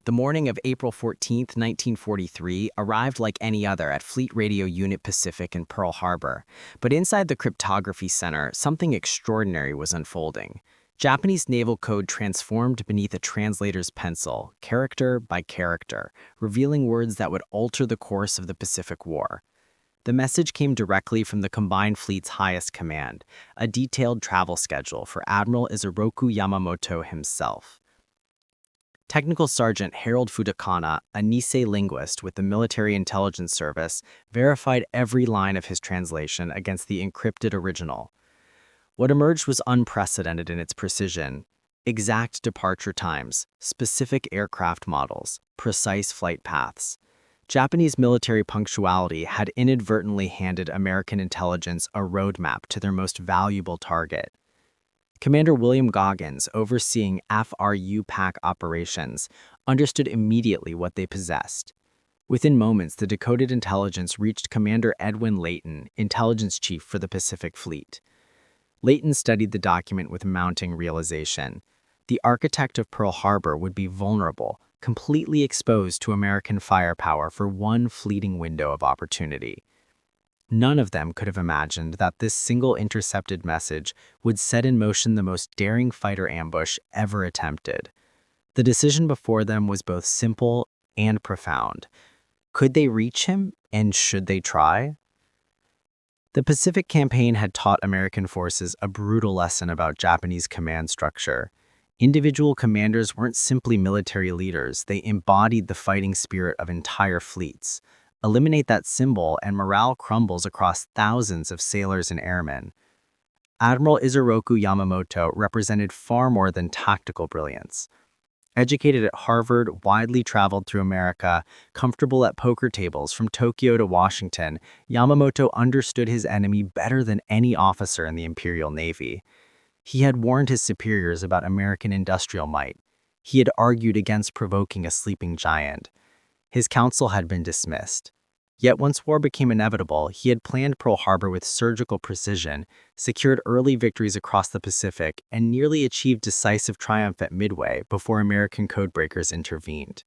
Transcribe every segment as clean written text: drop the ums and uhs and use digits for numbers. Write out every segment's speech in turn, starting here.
The morning of April 14, 1943, arrived like any other at Fleet Radio Unit Pacific in Pearl Harbor. But inside the cryptography center, something extraordinary was unfolding. Japanese naval code transformed beneath a translator's pencil, character by character, revealing words that would alter the course of the Pacific War. The message came directly from the combined fleet's highest command, a detailed travel schedule for Admiral Isoroku Yamamoto himself. Technical Sergeant Harold Fudena, a Nisei linguist with the Military Intelligence Service, verified every line of his translation against the encrypted original. What emerged was unprecedented in its precision: exact departure times, specific aircraft models, precise flight paths. Japanese military punctuality had inadvertently handed American intelligence a roadmap to their most valuable target. Commander William Goggins, overseeing FRUPAC operations, understood immediately what they possessed. Within moments, the decoded intelligence reached Commander Edwin Leighton, intelligence chief for the Pacific Fleet. Leighton studied the document with mounting realization. The architect of Pearl Harbor would be vulnerable, completely exposed to American firepower for one fleeting window of opportunity. None of them could have imagined that this single intercepted message would set in motion the most daring fighter ambush ever attempted. The decision before them was both simple and profound. Could they reach him, and should they try? The Pacific Campaign had taught American forces a brutal lesson about Japanese command structure. Individual commanders weren't simply military leaders, they embodied the fighting spirit of entire fleets. Eliminate that symbol and morale crumbles across thousands of sailors and airmen. Admiral Isoroku Yamamoto represented far more than tactical brilliance. Educated at Harvard, widely traveled through America, comfortable at poker tables from Tokyo to Washington, Yamamoto understood his enemy better than any officer in the Imperial Navy. He had warned his superiors about American industrial might. He had argued against provoking a sleeping giant. His counsel had been dismissed. Yet once war became inevitable, he had planned Pearl Harbor with surgical precision, secured early victories across the Pacific, and nearly achieved decisive triumph at Midway before American codebreakers intervened.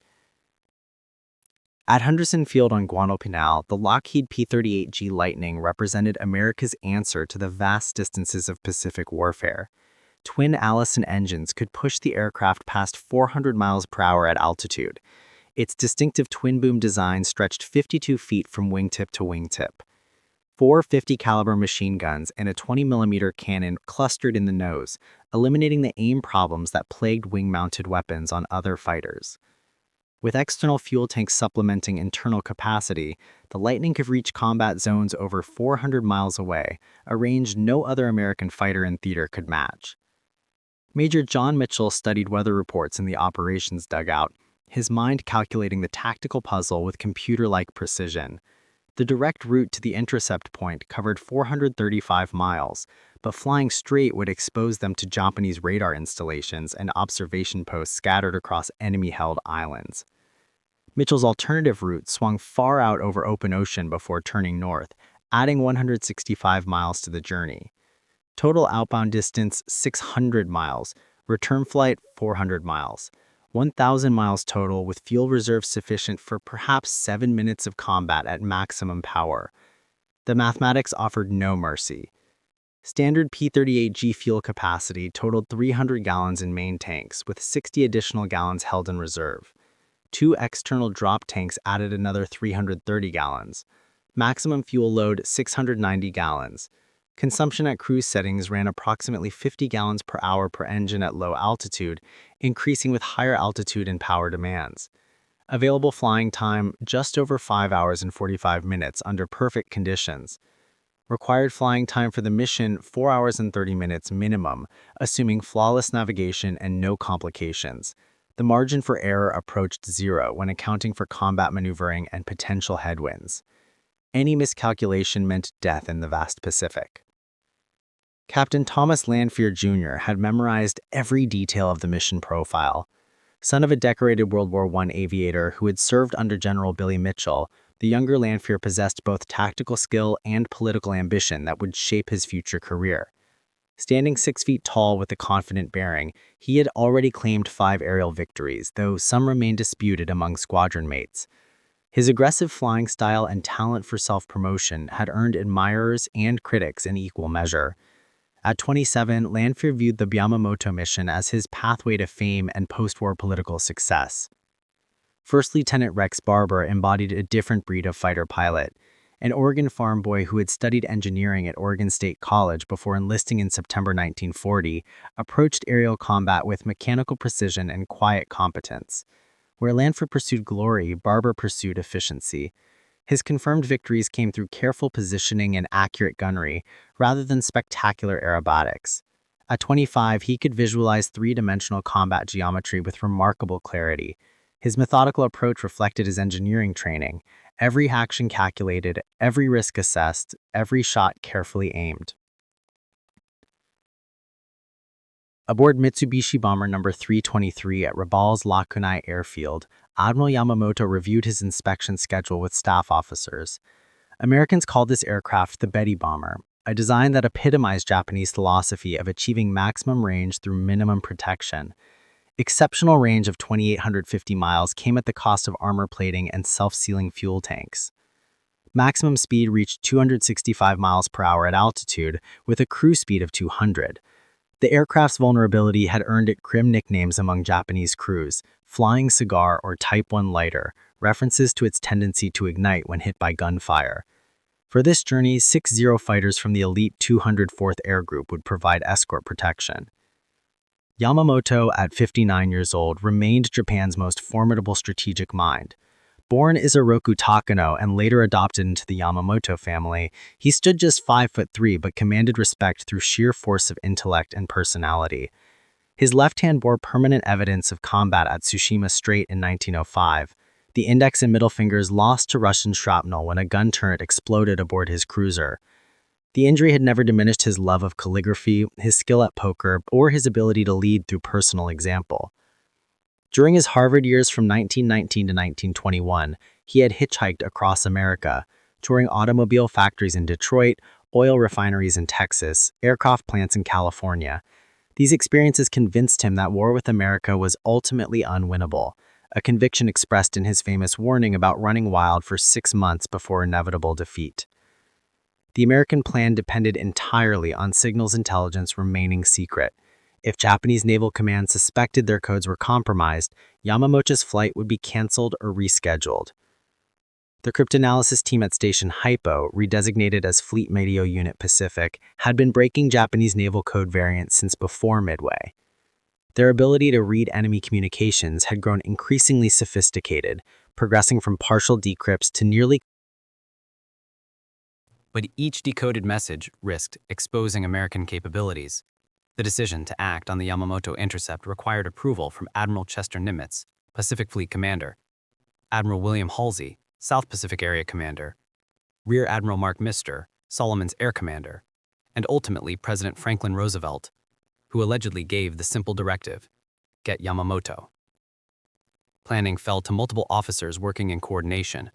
At Henderson Field on Guadalcanal, the Lockheed P-38G Lightning represented America's answer to the vast distances of Pacific warfare. Twin Allison engines could push the aircraft past 400 miles per hour at altitude. Its distinctive twin-boom design stretched 52 feet from wingtip to wingtip. 4 50-caliber machine guns and a 20mm cannon clustered in the nose, eliminating the aim problems that plagued wing-mounted weapons on other fighters. With external fuel tanks supplementing internal capacity, the Lightning could reach combat zones over 400 miles away, a range no other American fighter in theater could match. Major John Mitchell studied weather reports in the operations dugout, his mind calculating the tactical puzzle with computer-like precision. The direct route to the intercept point covered 435 miles, but flying straight would expose them to Japanese radar installations and observation posts scattered across enemy-held islands. Mitchell's alternative route swung far out over open ocean before turning north, adding 165 miles to the journey. Total outbound distance 600 miles, return flight 400 miles. 1,000 miles total, with fuel reserves sufficient for perhaps 7 minutes of combat at maximum power. The mathematics offered no mercy. Standard P-38G fuel capacity totaled 300 gallons in main tanks, with 60 additional gallons held in reserve. 2 external drop tanks added another 330 gallons. Maximum fuel load 690 gallons. Consumption at cruise settings ran approximately 50 gallons per hour per engine at low altitude, increasing with higher altitude and power demands. Available flying time, just over 5 hours and 45 minutes under perfect conditions. Required flying time for the mission, 4 hours and 30 minutes minimum, assuming flawless navigation and no complications. The margin for error approached zero when accounting for combat maneuvering and potential headwinds. Any miscalculation meant death in the vast Pacific. Captain Thomas Lanphier Jr. had memorized every detail of the mission profile. Son of a decorated World War I aviator who had served under General Billy Mitchell, the younger Lanphier possessed both tactical skill and political ambition that would shape his future career. Standing 6 feet tall with a confident bearing, he had already claimed 5 aerial victories, though some remained disputed among squadron mates. His aggressive flying style and talent for self-promotion had earned admirers and critics in equal measure. At 27, Lanfear viewed the Yamamoto mission as his pathway to fame and post-war political success. First Lieutenant Rex Barber embodied a different breed of fighter pilot. An Oregon farm boy who had studied engineering at Oregon State College before enlisting in September 1940, approached aerial combat with mechanical precision and quiet competence. Where Lanfear pursued glory, Barber pursued efficiency. His confirmed victories came through careful positioning and accurate gunnery, rather than spectacular aerobatics. At 25, he could visualize three-dimensional combat geometry with remarkable clarity. His methodical approach reflected his engineering training, every action calculated, every risk assessed, every shot carefully aimed. Aboard Mitsubishi Bomber No. 323 at Rabal's Lakunai Airfield, Admiral Yamamoto reviewed his inspection schedule with staff officers. Americans called this aircraft the Betty Bomber, a design that epitomized Japanese philosophy of achieving maximum range through minimum protection. Exceptional range of 2,850 miles came at the cost of armor plating and self-sealing fuel tanks. Maximum speed reached 265 miles per hour at altitude, with a cruise speed of 200. The aircraft's vulnerability had earned it grim nicknames among Japanese crews: Flying Cigar or Type 1 Lighter, references to its tendency to ignite when hit by gunfire. For this journey, 6 fighters from the elite 204th Air Group would provide escort protection. Yamamoto, at 59 years old, remained Japan's most formidable strategic mind. Born Isoroku Takano and later adopted into the Yamamoto family, he stood just 5'3" but commanded respect through sheer force of intellect and personality. His left hand bore permanent evidence of combat at Tsushima Strait in 1905. The index and middle fingers lost to Russian shrapnel when a gun turret exploded aboard his cruiser. The injury had never diminished his love of calligraphy, his skill at poker, or his ability to lead through personal example. During his Harvard years from 1919 to 1921, he had hitchhiked across America, touring automobile factories in Detroit, oil refineries in Texas, aircraft plants in California. These experiences convinced him that war with America was ultimately unwinnable, a conviction expressed in his famous warning about running wild for 6 months before inevitable defeat. The American plan depended entirely on signals intelligence remaining secret. If Japanese Naval Command suspected their codes were compromised, Yamamoto's flight would be canceled or rescheduled. The cryptanalysis team at Station Hypo, redesignated as Fleet Radio Unit Pacific, had been breaking Japanese naval code variants since before Midway. Their ability to read enemy communications had grown increasingly sophisticated, progressing from partial decrypts to nearly. But each decoded message risked exposing American capabilities. The decision to act on the Yamamoto intercept required approval from Admiral Chester Nimitz, Pacific Fleet Commander, Admiral William Halsey, South Pacific Area Commander, Rear Admiral Mark Mister, Solomon's Air Commander, and ultimately President Franklin Roosevelt, who allegedly gave the simple directive, "Get Yamamoto." Planning fell to multiple officers working in coordination.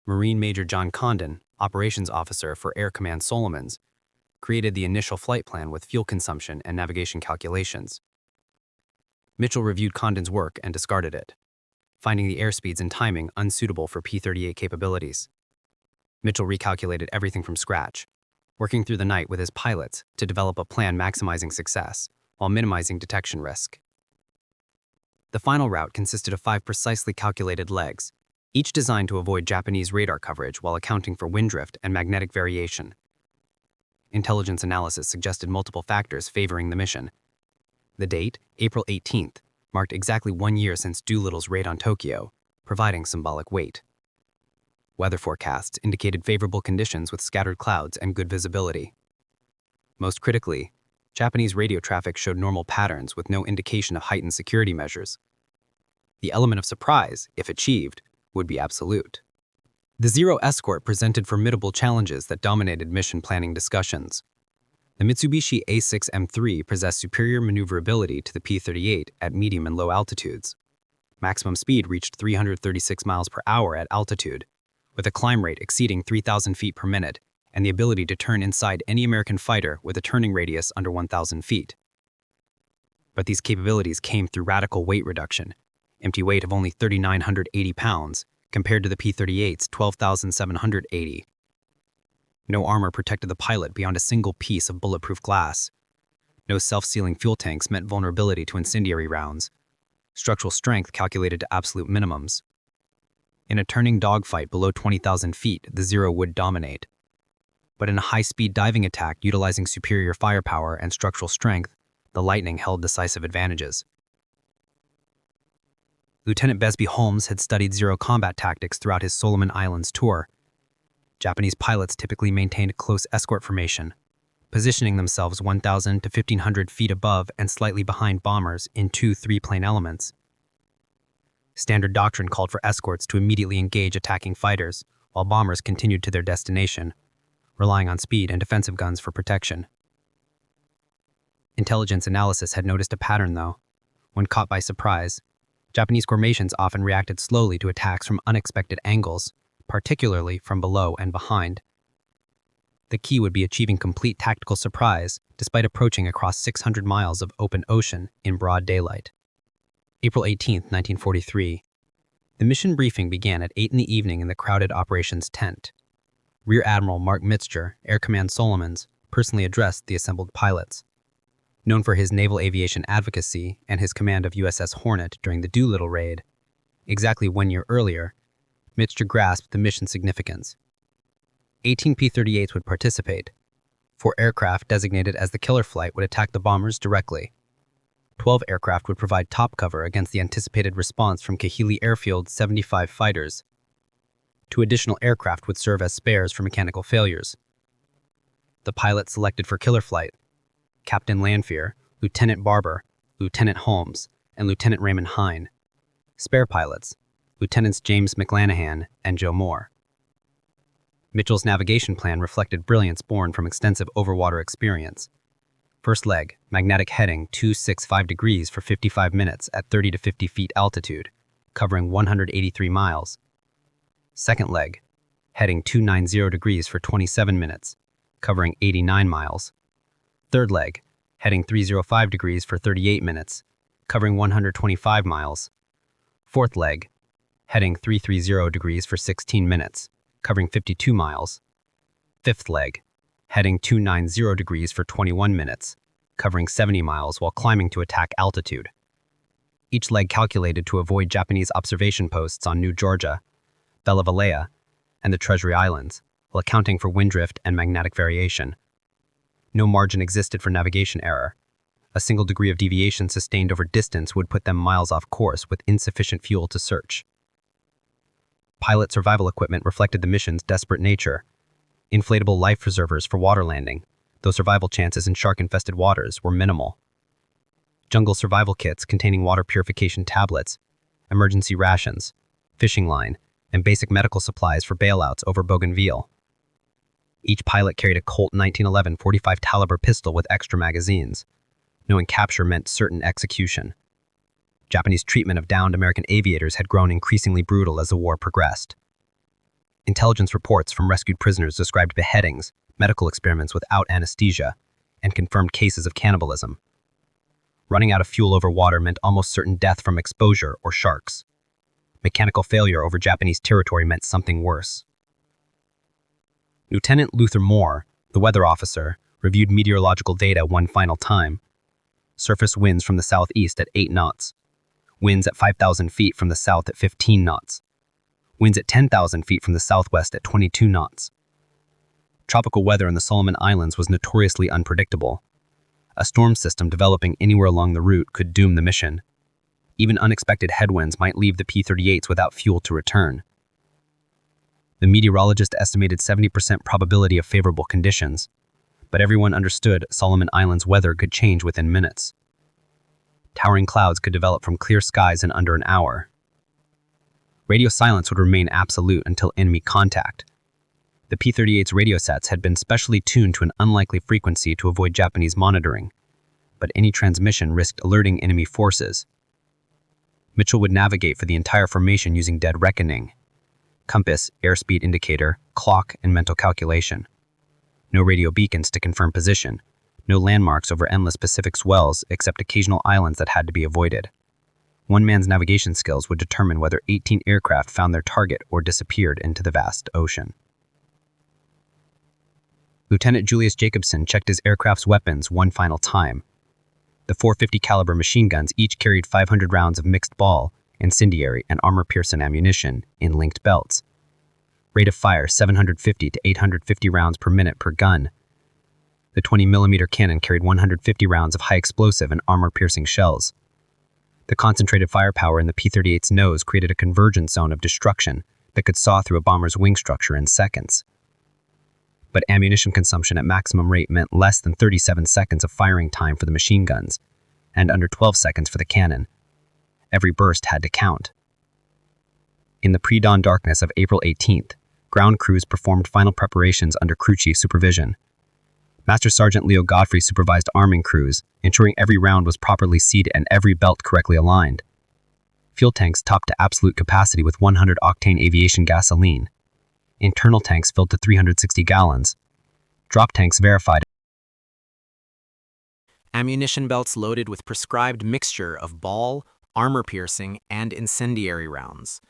Marine Major John Condon, Operations Officer for Air Command Solomons, created the initial flight plan with fuel consumption and navigation calculations. Mitchell reviewed Condon's work and discarded it, finding the airspeeds and timing unsuitable for P-38 capabilities. Mitchell recalculated everything from scratch, working through the night with his pilots to develop a plan maximizing success while minimizing detection risk. The final route consisted of 5 precisely calculated legs, each designed to avoid Japanese radar coverage while accounting for wind drift and magnetic variation. Intelligence analysis suggested multiple factors favoring the mission. The date, April 18th, marked exactly 1 year since Doolittle's raid on Tokyo, providing symbolic weight. Weather forecasts indicated favorable conditions with scattered clouds and good visibility. Most critically, Japanese radio traffic showed normal patterns with no indication of heightened security measures. The element of surprise, if achieved, would be absolute. The Zero escort presented formidable challenges that dominated mission planning discussions. The Mitsubishi A6M3 possessed superior maneuverability to the P-38 at medium and low altitudes. Maximum speed reached 336 miles per hour at altitude, with a climb rate exceeding 3,000 feet per minute and the ability to turn inside any American fighter with a turning radius under 1,000 feet. But these capabilities came through radical weight reduction, empty weight of only 3,980 pounds compared to the P-38's 12,780. No armor protected the pilot beyond a single piece of bulletproof glass. No self-sealing fuel tanks meant vulnerability to incendiary rounds. Structural strength calculated to absolute minimums. In a turning dogfight below 20,000 feet, the Zero would dominate. But in a high-speed diving attack utilizing superior firepower and structural strength, the Lightning held decisive advantages. Lieutenant Besby Holmes had studied Zero combat tactics throughout his Solomon Islands tour. Japanese pilots typically maintained close escort formation, positioning themselves 1,000 to 1,500 feet above and slightly behind bombers in 2-3 plane elements. Standard doctrine called for escorts to immediately engage attacking fighters, while bombers continued to their destination, relying on speed and defensive guns for protection. Intelligence analysis had noticed a pattern, though. When caught by surprise, Japanese formations often reacted slowly to attacks from unexpected angles, particularly from below and behind. The key would be achieving complete tactical surprise despite approaching across 600 miles of open ocean in broad daylight. April 18, 1943. The mission briefing began at 8 in the evening in the crowded operations tent. Rear Admiral Mark Mitzger, Air Command Solomons, personally addressed the assembled pilots. Known for his naval aviation advocacy and his command of USS Hornet during the Doolittle raid, exactly 1 year earlier, Mitzger grasped the mission's significance. 18 P-38s would participate. 4 aircraft designated as the killer flight would attack the bombers directly. 12 aircraft would provide top cover against the anticipated response from Kahili Airfield's 75 fighters. 2 additional aircraft would serve as spares for mechanical failures. The pilots selected for killer flight: Captain Lanfear, Lieutenant Barber, Lieutenant Holmes, and Lieutenant Raymond Hine. Spare pilots: Lieutenants James McLanahan and Joe Moore. Mitchell's navigation plan reflected brilliance born from extensive overwater experience. First leg, magnetic heading 265 degrees for 55 minutes at 30 to 50 feet altitude, covering 183 miles. Second leg, heading 290 degrees for 27 minutes, covering 89 miles. Third leg, heading 305 degrees for 38 minutes, covering 125 miles. Fourth leg, heading 330 degrees for 16 minutes, covering 52 miles. Fifth leg, heading 290 degrees for 21 minutes, covering 70 miles while climbing to attack altitude. Each leg calculated to avoid Japanese observation posts on New Georgia, Bella Valea, and the Treasury Islands, while accounting for wind drift and magnetic variation. No margin existed for navigation error. A single degree of deviation sustained over distance would put them miles off course with insufficient fuel to search. Pilot survival equipment reflected the mission's desperate nature. Inflatable life preservers for water landing, though survival chances in shark-infested waters were minimal. Jungle survival kits containing water purification tablets, emergency rations, fishing line, and basic medical supplies for bailouts over Bougainville. Each pilot carried a Colt 1911 .45 caliber pistol with extra magazines, knowing capture meant certain execution. Japanese treatment of downed American aviators had grown increasingly brutal as the war progressed. Intelligence reports from rescued prisoners described beheadings, medical experiments without anesthesia, and confirmed cases of cannibalism. Running out of fuel over water meant almost certain death from exposure or sharks. Mechanical failure over Japanese territory meant something worse. Lieutenant Luther Moore, the weather officer, reviewed meteorological data one final time. Surface winds from the southeast at 8 knots. Winds at 5,000 feet from the south at 15 knots. Winds at 10,000 feet from the southwest at 22 knots. Tropical weather in the Solomon Islands was notoriously unpredictable. A storm system developing anywhere along the route could doom the mission. Even unexpected headwinds might leave the P-38s without fuel to return. The meteorologist estimated 70% probability of favorable conditions, but everyone understood Solomon Islands weather could change within minutes. Towering clouds could develop from clear skies in under an hour. Radio silence would remain absolute until enemy contact. The P-38's radio sets had been specially tuned to an unlikely frequency to avoid Japanese monitoring, but any transmission risked alerting enemy forces. Mitchell would navigate for the entire formation using dead reckoning: compass, airspeed indicator, clock, and mental calculation. No radio beacons to confirm position. No landmarks over endless Pacific swells except occasional islands that had to be avoided. One man's navigation skills would determine whether 18 aircraft found their target or disappeared into the vast ocean. Lieutenant Julius Jacobson checked his aircraft's weapons one final time. The .450 caliber machine guns each carried 500 rounds of mixed ball, incendiary, and armor-piercing ammunition in linked belts. Rate of fire 750 to 850 rounds per minute per gun. The 20mm cannon carried 150 rounds of high explosive and armor-piercing shells. The concentrated firepower in the P-38's nose created a convergence zone of destruction that could saw through a bomber's wing structure in seconds. But ammunition consumption at maximum rate meant less than 37 seconds of firing time for the machine guns, and under 12 seconds for the cannon. Every burst had to count. In the pre-dawn darkness of April 18th, ground crews performed final preparations under crew chief supervision. Master Sergeant Leo Godfrey supervised arming crews, ensuring every round was properly seated and every belt correctly aligned. Fuel tanks topped to absolute capacity with 100-octane aviation gasoline. Internal tanks filled to 360 gallons. Drop tanks verified. Ammunition belts loaded with prescribed mixture of ball, armor-piercing, and incendiary rounds.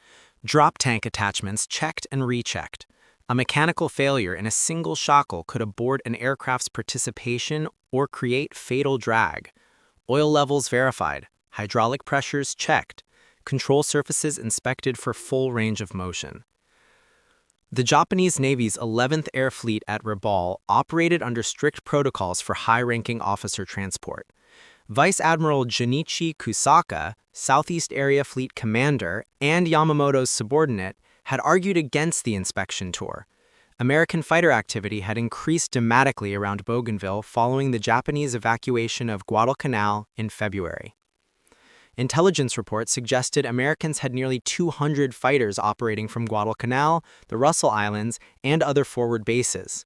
Drop tank attachments checked and rechecked. A mechanical failure in a single shackle could abort an aircraft's participation or create fatal drag. Oil levels verified. Hydraulic pressures checked. Control surfaces inspected for full range of motion. The Japanese Navy's 11th Air Fleet at Rabaul operated under strict protocols for high-ranking officer transport. Vice Admiral Junichi Kusaka, Southeast Area Fleet Commander, and Yamamoto's subordinate, had argued against the inspection tour. American fighter activity had increased dramatically around Bougainville following the Japanese evacuation of Guadalcanal in February. Intelligence reports suggested Americans had nearly 200 fighters operating from Guadalcanal, the Russell Islands, and other forward bases.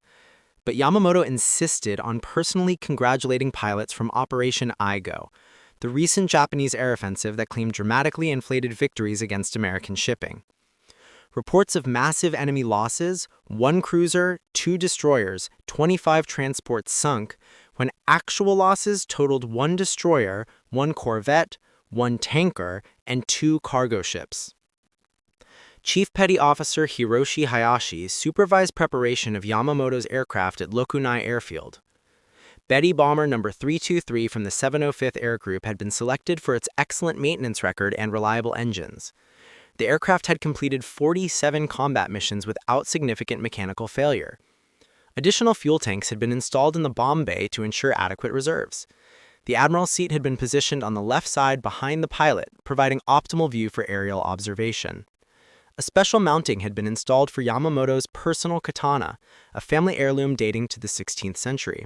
But Yamamoto insisted on personally congratulating pilots from Operation Igo, the recent Japanese air offensive that claimed dramatically inflated victories against American shipping. Reports of massive enemy losses, 1 cruiser, 2 destroyers, 25 transports sunk, when actual losses totaled 1 destroyer, 1 corvette, 1 tanker, and 2 cargo ships. Chief Petty Officer Hiroshi Hayashi supervised preparation of Yamamoto's aircraft at Lokunai Airfield. Betty Bomber No. 323 from the 705th Air Group had been selected for its excellent maintenance record and reliable engines. The aircraft had completed 47 combat missions without significant mechanical failure. Additional fuel tanks had been installed in the bomb bay to ensure adequate reserves. The admiral's seat had been positioned on the left side behind the pilot, providing optimal view for aerial observation. A special mounting had been installed for Yamamoto's personal katana, a family heirloom dating to the 16th century.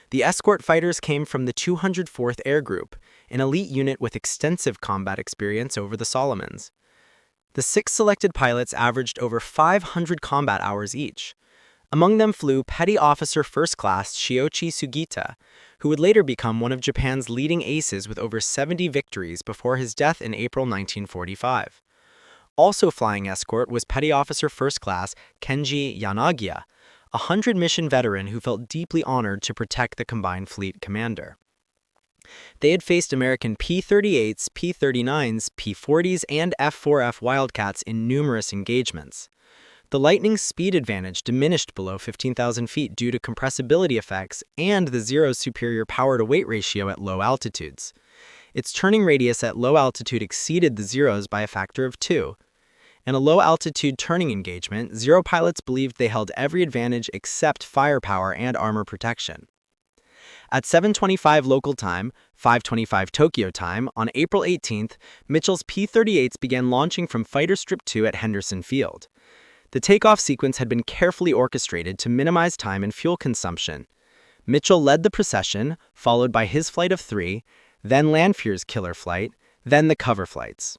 The escort fighters came from the 204th Air Group, an elite unit with extensive combat experience over the Solomons. The 6 selected pilots averaged over 500 combat hours each. Among them flew Petty Officer First Class Shiochi Sugita, who would later become one of Japan's leading aces with over 70 victories before his death in April 1945. Also flying escort was Petty Officer First Class Kenji Yanagiya, a 100-mission veteran who felt deeply honored to protect the combined fleet commander. They had faced American P-38s, P-39s, P-40s, and F-4F Wildcats in numerous engagements. The Lightning's speed advantage diminished below 15,000 feet due to compressibility effects and the Zero's superior power-to-weight ratio at low altitudes. Its turning radius at low altitude exceeded the Zero's by a factor of 2. In a low-altitude turning engagement, Zero pilots believed they held every advantage except firepower and armor protection. At 7:25 local time, 5:25 Tokyo time, on April 18th, Mitchell's P-38s began launching from Fighter Strip 2 at Henderson Field. The takeoff sequence had been carefully orchestrated to minimize time and fuel consumption. Mitchell led the procession, followed by his flight of 3, then Lanfear's killer flight, then the cover flights.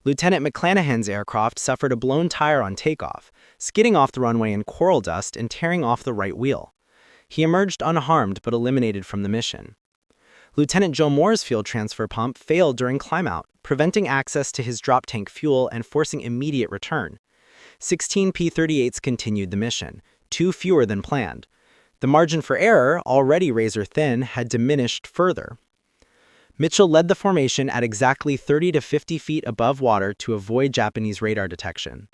Lieutenant McClanahan's aircraft suffered a blown tire on takeoff, skidding off the runway in coral dust and tearing off the right wheel. He emerged unharmed but eliminated from the mission. Lieutenant Joe Moore's fuel transfer pump failed during climbout, preventing access to his drop tank fuel and forcing immediate return. 16 P-38s continued the mission, 2 fewer than planned. The margin for error, already razor-thin, had diminished further. Mitchell led the formation at exactly 30 to 50 feet above water to avoid Japanese radar detection.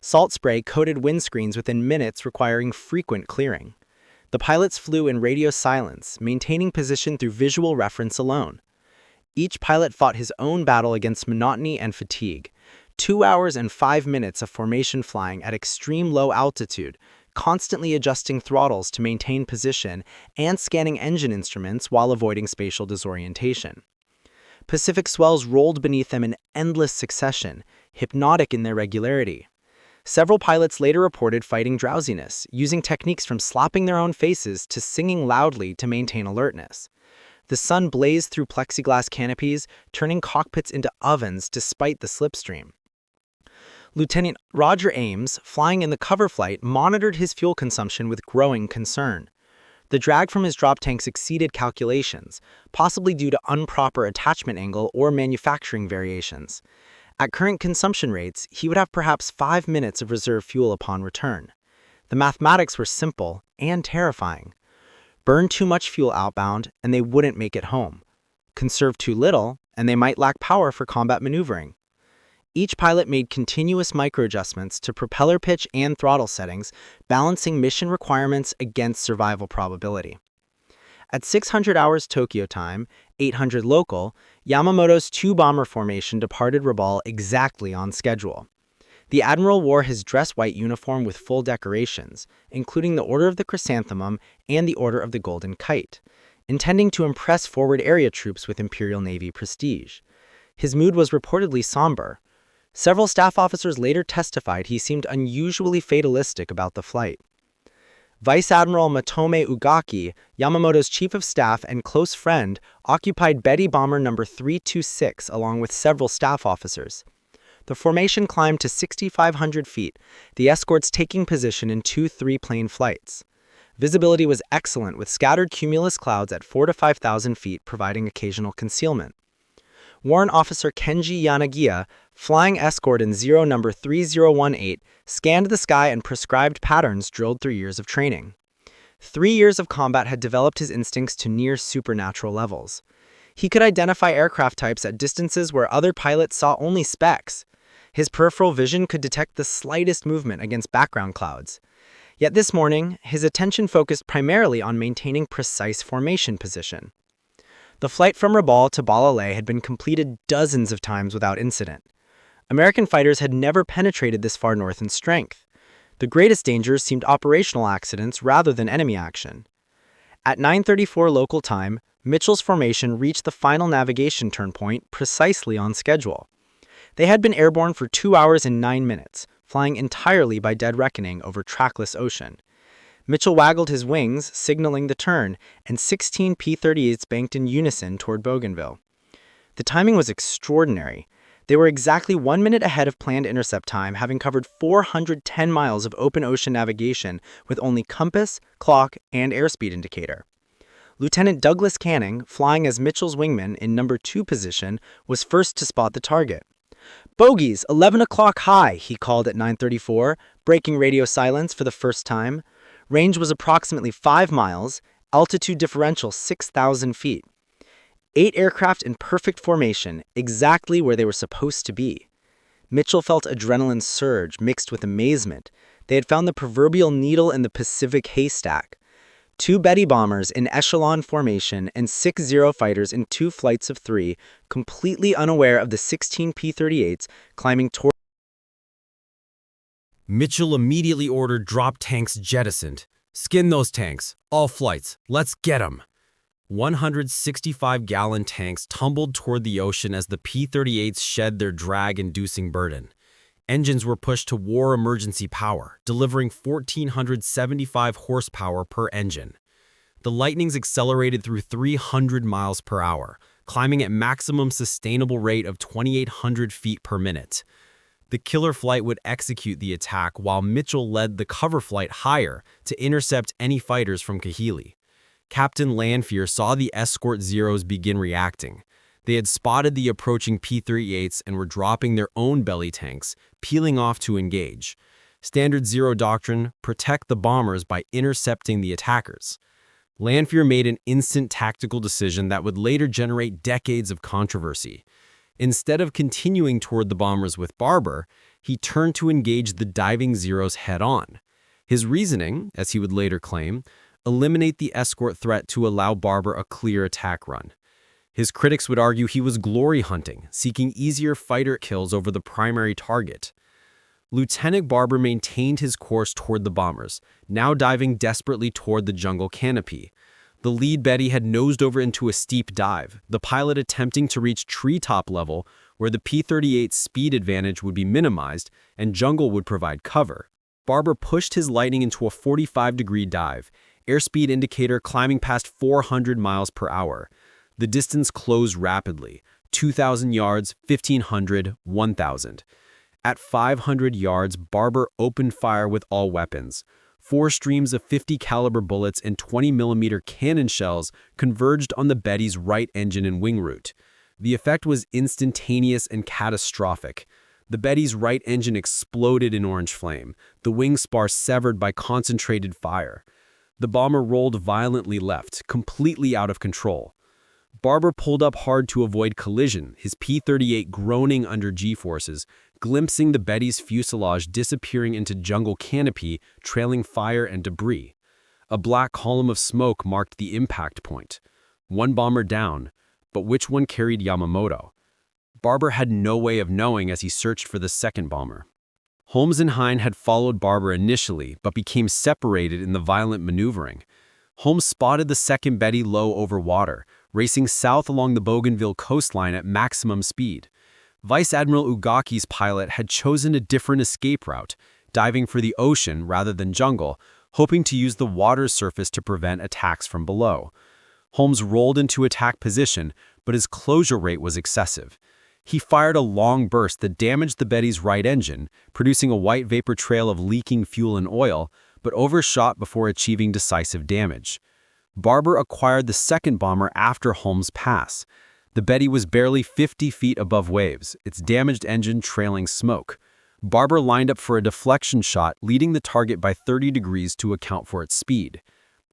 Salt spray coated windscreens within minutes, requiring frequent clearing. The pilots flew in radio silence, maintaining position through visual reference alone. Each pilot fought his own battle against monotony and fatigue. 2 hours and 5 minutes of formation flying at extreme low altitude, constantly adjusting throttles to maintain position and scanning engine instruments while avoiding spatial disorientation. Pacific swells rolled beneath them in endless succession, hypnotic in their regularity. Several pilots later reported fighting drowsiness, using techniques from slapping their own faces to singing loudly to maintain alertness. The sun blazed through plexiglass canopies, turning cockpits into ovens despite the slipstream. Lieutenant Roger Ames, flying in the cover flight, monitored his fuel consumption with growing concern. The drag from his drop tanks exceeded calculations, possibly due to improper attachment angle or manufacturing variations. At current consumption rates, he would have perhaps 5 minutes of reserve fuel upon return. The mathematics were simple and terrifying. Burn too much fuel outbound, and they wouldn't make it home. Conserve too little, and they might lack power for combat maneuvering. Each pilot made continuous microadjustments to propeller pitch and throttle settings, balancing mission requirements against survival probability. At 600 hours Tokyo time, 800 local, Yamamoto's two-bomber formation departed Rabaul exactly on schedule. The Admiral wore his dress white uniform with full decorations, including the Order of the Chrysanthemum and the Order of the Golden Kite, intending to impress forward area troops with Imperial Navy prestige. His mood was reportedly somber. Several staff officers later testified he seemed unusually fatalistic about the flight. Vice Admiral Matome Ugaki, Yamamoto's chief of staff and close friend, occupied Betty Bomber No. 326 along with several staff officers. The formation climbed to 6,500 feet, the escorts taking position in 2 3-plane flights. Visibility was excellent with scattered cumulus clouds at 4,000 to 5,000 feet providing occasional concealment. Warrant Officer Kenji Yanagiya, flying escort in Zero No. 3018, scanned the sky and prescribed patterns drilled through years of training. 3 years of combat had developed his instincts to near supernatural levels. He could identify aircraft types at distances where other pilots saw only specks. His peripheral vision could detect the slightest movement against background clouds. Yet this morning, his attention focused primarily on maintaining precise formation position. The flight from Rabaul to Balalay had been completed dozens of times without incident. American fighters had never penetrated this far north in strength. The greatest dangers seemed operational accidents rather than enemy action. At 9:34 local time, Mitchell's formation reached the final navigation turn point precisely on schedule. They had been airborne for 2 hours and 9 minutes, flying entirely by dead reckoning over trackless ocean. Mitchell waggled his wings, signaling the turn, and 16 P-38s banked in unison toward Bougainville. The timing was extraordinary. They were exactly 1 minute ahead of planned intercept time, having covered 410 miles of open ocean navigation with only compass, clock, and airspeed indicator. Lieutenant Douglas Canning, flying as Mitchell's wingman in No. 2 position, was first to spot the target. "Bogies, 11 o'clock high," he called at 9:34, breaking radio silence for the first time. Range was approximately 5 miles, altitude differential 6,000 feet. 8 aircraft in perfect formation, exactly where they were supposed to be. Mitchell felt adrenaline surge mixed with amazement. They had found the proverbial needle in the Pacific haystack. 2 Betty bombers in echelon formation and 6 Zero fighters in 2 flights of 3, completely unaware of the 16 P-38s climbing toward. Mitchell immediately ordered drop tanks jettisoned. "Skin those tanks. All flights. Let's get 'em." 165-gallon tanks tumbled toward the ocean as the P-38s shed their drag-inducing burden. Engines were pushed to war emergency power, delivering 1,475 horsepower per engine. The Lightnings accelerated through 300 miles per hour, climbing at maximum sustainable rate of 2,800 feet per minute. The killer flight would execute the attack while Mitchell led the cover flight higher to intercept any fighters from Kahili. Captain Lanfear saw the escort Zeros begin reacting. They had spotted the approaching P-38s and were dropping their own belly tanks, peeling off to engage. Standard Zero doctrine: protect the bombers by intercepting the attackers. Lanfear made an instant tactical decision that would later generate decades of controversy. Instead of continuing toward the bombers with Barber, he turned to engage the diving Zeros head-on. His reasoning, as he would later claim, eliminate the escort threat to allow Barber a clear attack run. His critics would argue he was glory hunting, seeking easier fighter kills over the primary target. Lieutenant Barber maintained his course toward the bombers, now diving desperately toward the jungle canopy. The lead Betty had nosed over into a steep dive, the pilot attempting to reach treetop level where the P-38's speed advantage would be minimized and jungle would provide cover. Barber pushed his Lightning into a 45-degree dive, airspeed indicator climbing past 400 miles per hour. The distance closed rapidly, 2,000 yards, 1,500, 1,000. At 500 yards, Barber opened fire with all weapons. 4 streams of 50 caliber bullets and 20mm cannon shells converged on the Betty's right engine and wing root. The effect was instantaneous and catastrophic. The Betty's right engine exploded in orange flame, the wing spar severed by concentrated fire. The bomber rolled violently left, completely out of control. Barber pulled up hard to avoid collision, his P-38 groaning under G-forces, glimpsing the Betty's fuselage disappearing into jungle canopy, trailing fire and debris. A black column of smoke marked the impact point. One bomber down, but which one carried Yamamoto? Barber had no way of knowing as he searched for the second bomber. Holmes and Hine had followed Barber initially, but became separated in the violent maneuvering. Holmes spotted the second Betty low over water, racing south along the Bougainville coastline at maximum speed. Vice Admiral Ugaki's pilot had chosen a different escape route, diving for the ocean rather than jungle, hoping to use the water's surface to prevent attacks from below. Holmes rolled into attack position, but his closure rate was excessive. He fired a long burst that damaged the Betty's right engine, producing a white vapor trail of leaking fuel and oil, but overshot before achieving decisive damage. Barber acquired the second bomber after Holmes' pass. The Betty was barely 50 feet above waves, its damaged engine trailing smoke. Barber lined up for a deflection shot, leading the target by 30 degrees to account for its speed.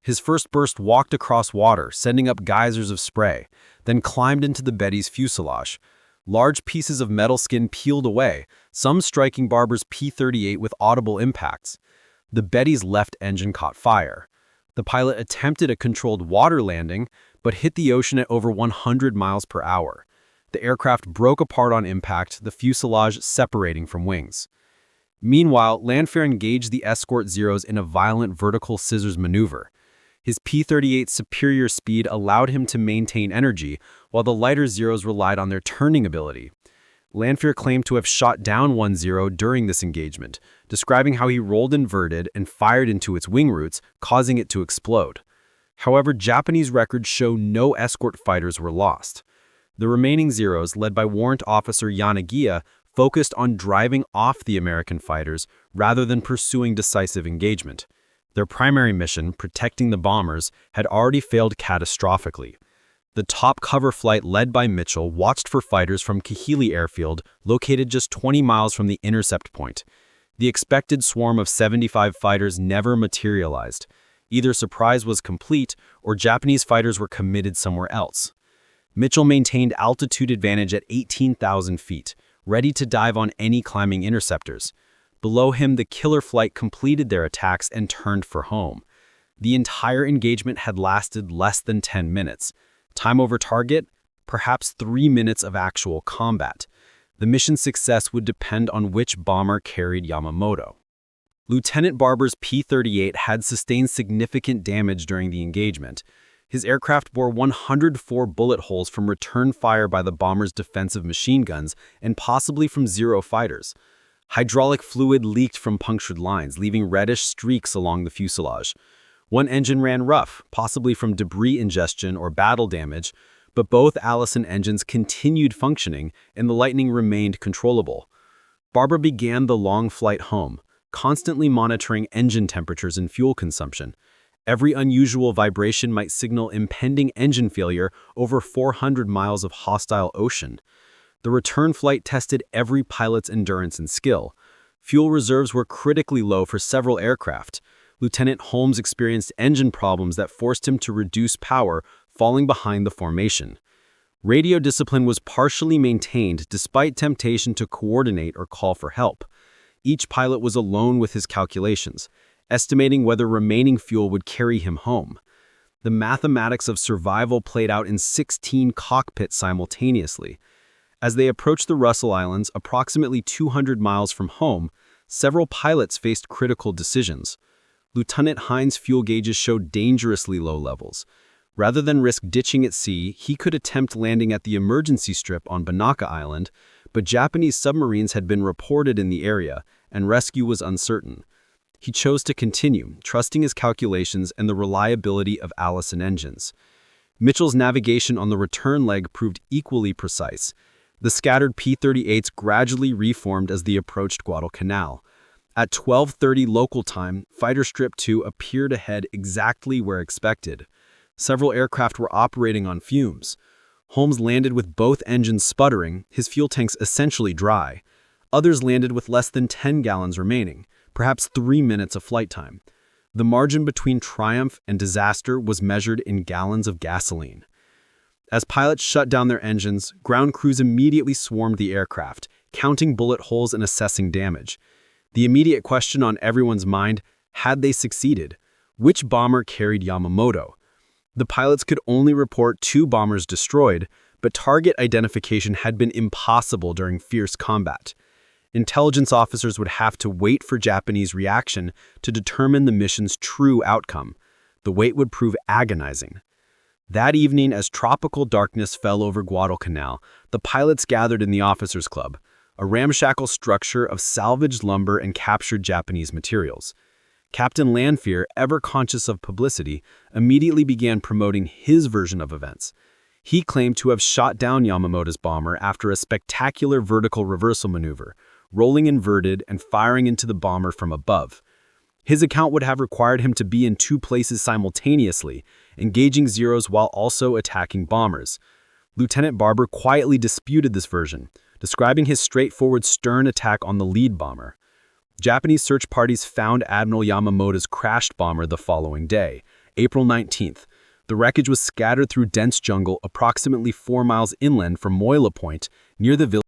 His first burst walked across water, sending up geysers of spray, then climbed into the Betty's fuselage. Large pieces of metal skin peeled away, some striking Barber's P-38 with audible impacts. The Betty's left engine caught fire. The pilot attempted a controlled water landing, but hit the ocean at over 100 miles per hour. The aircraft broke apart on impact, the fuselage separating from wings. Meanwhile, Lanfear engaged the escort Zeros in a violent vertical scissors maneuver. His P-38's superior speed allowed him to maintain energy, while the lighter Zeros relied on their turning ability. Lanfear claimed to have shot down one Zero during this engagement, describing how he rolled inverted and fired into its wing roots, causing it to explode. However, Japanese records show no escort fighters were lost. The remaining Zeros, led by Warrant Officer Yanagiya, focused on driving off the American fighters rather than pursuing decisive engagement. Their primary mission, protecting the bombers, had already failed catastrophically. The top cover flight led by Mitchell watched for fighters from Kahili Airfield, located just 20 miles from the intercept point. The expected swarm of 75 fighters never materialized. Either surprise was complete or Japanese fighters were committed somewhere else. Mitchell maintained altitude advantage at 18,000 feet, ready to dive on any climbing interceptors. Below him, the killer flight completed their attacks and turned for home. The entire engagement had lasted less than 10 minutes. Time over target, perhaps 3 minutes of actual combat. The mission's success would depend on which bomber carried Yamamoto. Lieutenant Barber's P-38 had sustained significant damage during the engagement. His aircraft bore 104 bullet holes from return fire by the bomber's defensive machine guns and possibly from Zero fighters. Hydraulic fluid leaked from punctured lines, leaving reddish streaks along the fuselage. One engine ran rough, possibly from debris ingestion or battle damage, but both Allison engines continued functioning and the Lightning remained controllable. Barber began the long flight home, constantly monitoring engine temperatures and fuel consumption. Every unusual vibration might signal impending engine failure over 400 miles of hostile ocean. The return flight tested every pilot's endurance and skill. Fuel reserves were critically low for several aircraft. Lieutenant Holmes experienced engine problems that forced him to reduce power, falling behind the formation. Radio discipline was partially maintained despite temptation to coordinate or call for help. Each pilot was alone with his calculations, estimating whether remaining fuel would carry him home. The mathematics of survival played out in 16 cockpits simultaneously. As they approached the Russell Islands, approximately 200 miles from home, several pilots faced critical decisions. Lieutenant Hines' fuel gauges showed dangerously low levels. Rather than risk ditching at sea, he could attempt landing at the emergency strip on Banaka Island, but Japanese submarines had been reported in the area, and rescue was uncertain. He chose to continue, trusting his calculations and the reliability of Allison engines. Mitchell's navigation on the return leg proved equally precise. The scattered P-38s gradually reformed as they approached Guadalcanal. At 12:30 local time, Fighter Strip 2 appeared ahead exactly where expected. Several aircraft were operating on fumes. Holmes landed with both engines sputtering, his fuel tanks essentially dry. Others landed with less than 10 gallons remaining, perhaps 3 minutes of flight time. The margin between triumph and disaster was measured in gallons of gasoline. As pilots shut down their engines, ground crews immediately swarmed the aircraft, counting bullet holes and assessing damage. The immediate question on everyone's mind: had they succeeded? Which bomber carried Yamamoto? The pilots could only report 2 bombers destroyed, but target identification had been impossible during fierce combat. Intelligence officers would have to wait for Japanese reaction to determine the mission's true outcome. The wait would prove agonizing. That evening, as tropical darkness fell over Guadalcanal, the pilots gathered in the officers' club, a ramshackle structure of salvaged lumber and captured Japanese materials. Captain Lanfear, ever conscious of publicity, immediately began promoting his version of events. He claimed to have shot down Yamamoto's bomber after a spectacular vertical reversal maneuver, rolling inverted and firing into the bomber from above. His account would have required him to be in 2 places simultaneously, engaging Zeros while also attacking bombers. Lieutenant Barber quietly disputed this version, describing his straightforward stern attack on the lead bomber. Japanese search parties found Admiral Yamamoto's crashed bomber the following day, April 19th. The wreckage was scattered through dense jungle approximately 4 miles inland from Moila Point, near the village.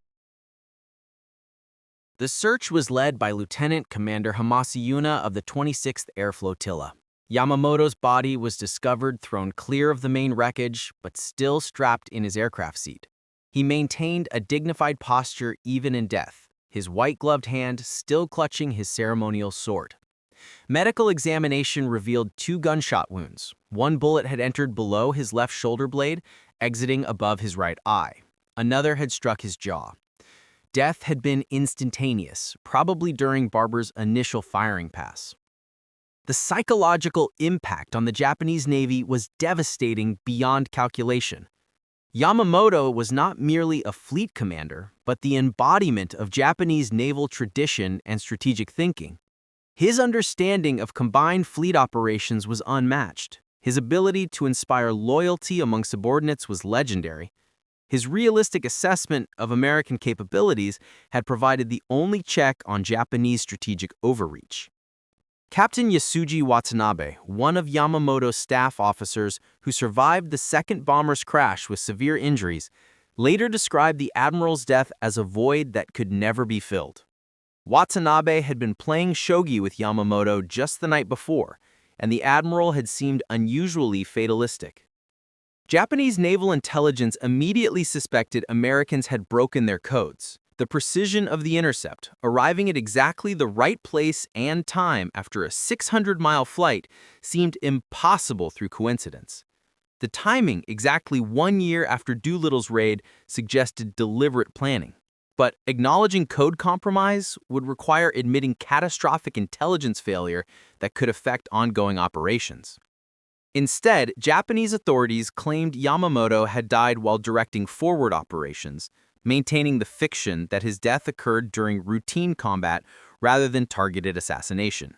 The search was led by Lieutenant Commander Hamasayuna of the 26th Air Flotilla. Yamamoto's body was discovered thrown clear of the main wreckage, but still strapped in his aircraft seat. He maintained a dignified posture even in death, his white-gloved hand still clutching his ceremonial sword. Medical examination revealed 2 gunshot wounds. 1 bullet had entered below his left shoulder blade, exiting above his right eye. Another had struck his jaw. Death had been instantaneous, probably during Barber's initial firing pass. The psychological impact on the Japanese Navy was devastating beyond calculation. Yamamoto was not merely a fleet commander, but the embodiment of Japanese naval tradition and strategic thinking. His understanding of combined fleet operations was unmatched. His ability to inspire loyalty among subordinates was legendary. His realistic assessment of American capabilities had provided the only check on Japanese strategic overreach. Captain Yasuji Watanabe, one of Yamamoto's staff officers who survived the second bomber's crash with severe injuries, later described the admiral's death as a void that could never be filled. Watanabe had been playing shogi with Yamamoto just the night before, and the admiral had seemed unusually fatalistic. Japanese naval intelligence immediately suspected Americans had broken their codes. The precision of the intercept, arriving at exactly the right place and time after a 600-mile flight, seemed impossible through coincidence. The timing, exactly 1 year after Doolittle's raid, suggested deliberate planning. But acknowledging code compromise would require admitting catastrophic intelligence failure that could affect ongoing operations. Instead, Japanese authorities claimed Yamamoto had died while directing forward operations, maintaining the fiction that his death occurred during routine combat rather than targeted assassination.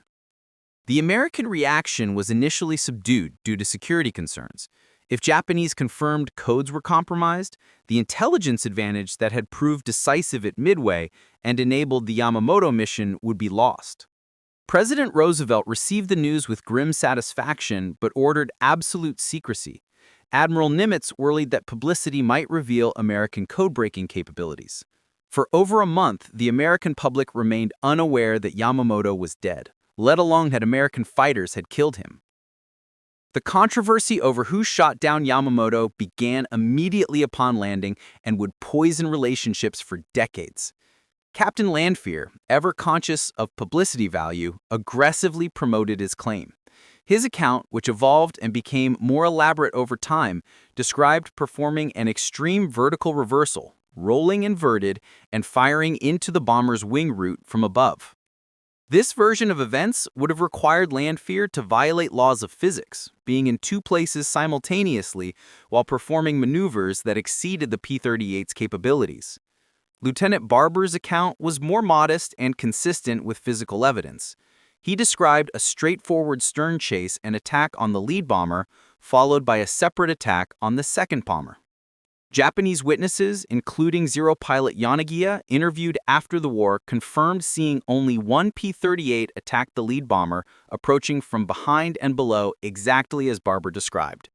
The American reaction was initially subdued due to security concerns. If Japanese confirmed codes were compromised, the intelligence advantage that had proved decisive at Midway and enabled the Yamamoto mission would be lost. President Roosevelt received the news with grim satisfaction but ordered absolute secrecy. Admiral Nimitz worried that publicity might reveal American code-breaking capabilities. For over a month, the American public remained unaware that Yamamoto was dead, let alone that American fighters had killed him. The controversy over who shot down Yamamoto began immediately upon landing and would poison relationships for decades. Captain Landfear, ever conscious of publicity value, aggressively promoted his claim. His account, which evolved and became more elaborate over time, described performing an extreme vertical reversal, rolling inverted, and firing into the bomber's wing root from above. This version of events would have required Landfear to violate laws of physics, being in two places simultaneously while performing maneuvers that exceeded the P-38's capabilities. Lieutenant Barber's account was more modest and consistent with physical evidence. He described a straightforward stern chase and attack on the lead bomber, followed by a separate attack on the second bomber. Japanese witnesses, including Zero pilot Yanagiya, interviewed after the war, confirmed seeing only one P-38 attack the lead bomber, approaching from behind and below exactly as Barber described.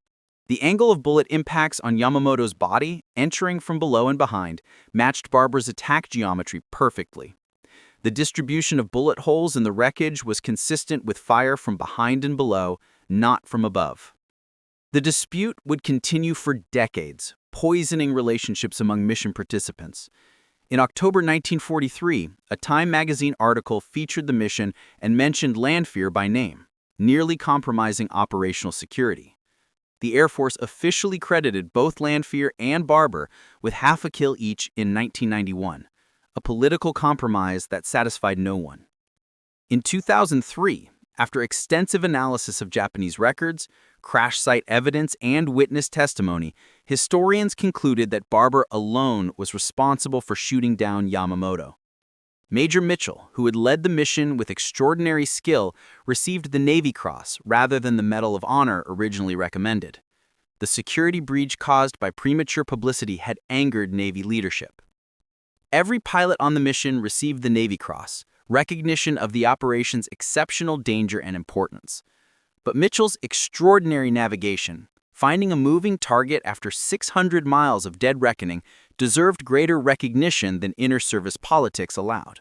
The angle of bullet impacts on Yamamoto's body, entering from below and behind, matched Barber's attack geometry perfectly. The distribution of bullet holes in the wreckage was consistent with fire from behind and below, not from above. The dispute would continue for decades, poisoning relationships among mission participants. In October 1943, a Time magazine article featured the mission and mentioned Landfear by name, nearly compromising operational security. The Air Force officially credited both Landfear and Barber with half a kill each in 1991, a political compromise that satisfied no one. In 2003, after extensive analysis of Japanese records, crash site evidence, and witness testimony, historians concluded that Barber alone was responsible for shooting down Yamamoto. Major Mitchell, who had led the mission with extraordinary skill, received the Navy Cross rather than the Medal of Honor originally recommended. The security breach caused by premature publicity had angered Navy leadership. Every pilot on the mission received the Navy Cross, recognition of the operation's exceptional danger and importance. But Mitchell's extraordinary navigation, finding a moving target after 600 miles of dead reckoning, deserved greater recognition than inter-service politics allowed.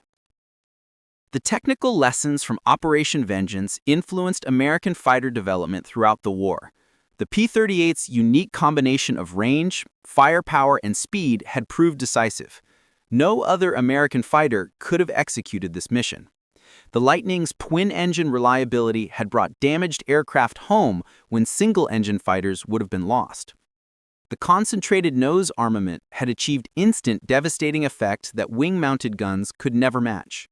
The technical lessons from Operation Vengeance influenced American fighter development throughout the war. The P-38's unique combination of range, firepower, and speed had proved decisive. No other American fighter could have executed this mission. The Lightning's twin-engine reliability had brought damaged aircraft home when single-engine fighters would have been lost. The concentrated nose armament had achieved instant devastating effect that wing-mounted guns could never match.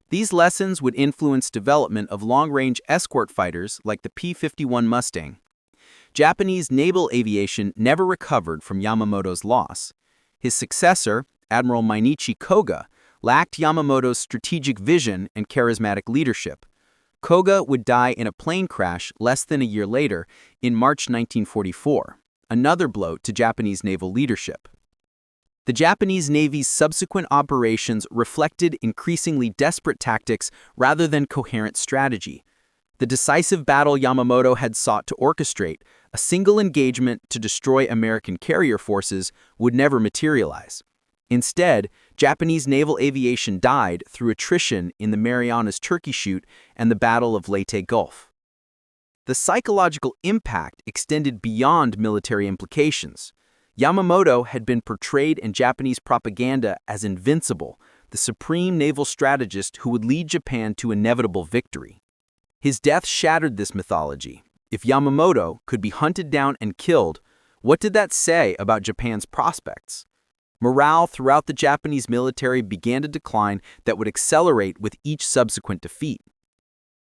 These lessons would influence development of long-range escort fighters like the P-51 Mustang. Japanese naval aviation never recovered from Yamamoto's loss. His successor, Admiral Mainichi Koga, lacked Yamamoto's strategic vision and charismatic leadership. Koga would die in a plane crash less than a year later, in March 1944, another blow to Japanese naval leadership. The Japanese Navy's subsequent operations reflected increasingly desperate tactics rather than coherent strategy. The decisive battle Yamamoto had sought to orchestrate, a single engagement to destroy American carrier forces, would never materialize. Instead, Japanese naval aviation died through attrition in the Marianas Turkey Shoot and the Battle of Leyte Gulf. The psychological impact extended beyond military implications. Yamamoto had been portrayed in Japanese propaganda as invincible, the supreme naval strategist who would lead Japan to inevitable victory. His death shattered this mythology. If Yamamoto could be hunted down and killed, what did that say about Japan's prospects? Morale throughout the Japanese military began to decline that would accelerate with each subsequent defeat.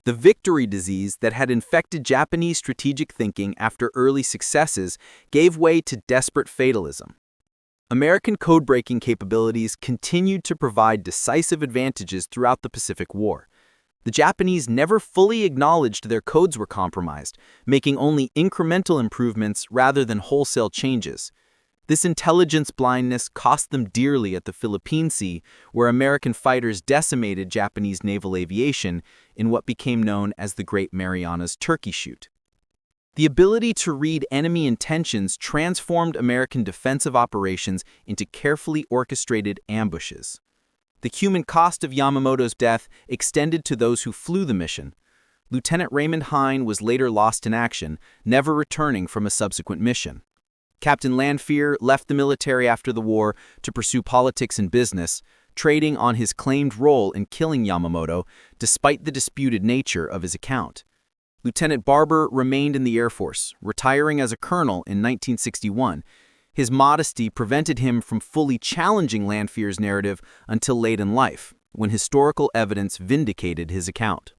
The victory disease that had infected Japanese strategic thinking after early successes gave way to desperate fatalism. American code-breaking capabilities continued to provide decisive advantages throughout the Pacific War. The Japanese never fully acknowledged their codes were compromised, making only incremental improvements rather than wholesale changes. This intelligence blindness cost them dearly at the Philippine Sea, where American fighters decimated Japanese naval aviation in what became known as the Great Marianas Turkey Shoot. The ability to read enemy intentions transformed American defensive operations into carefully orchestrated ambushes. The human cost of Yamamoto's death extended to those who flew the mission. Lieutenant Raymond Hine was later lost in action, never returning from a subsequent mission. Captain Lanfear left the military after the war to pursue politics and business, trading on his claimed role in killing Yamamoto despite the disputed nature of his account. Lieutenant Barber remained in the Air Force, retiring as a colonel in 1961. His modesty prevented him from fully challenging Lanfear's narrative until late in life, when historical evidence vindicated his account.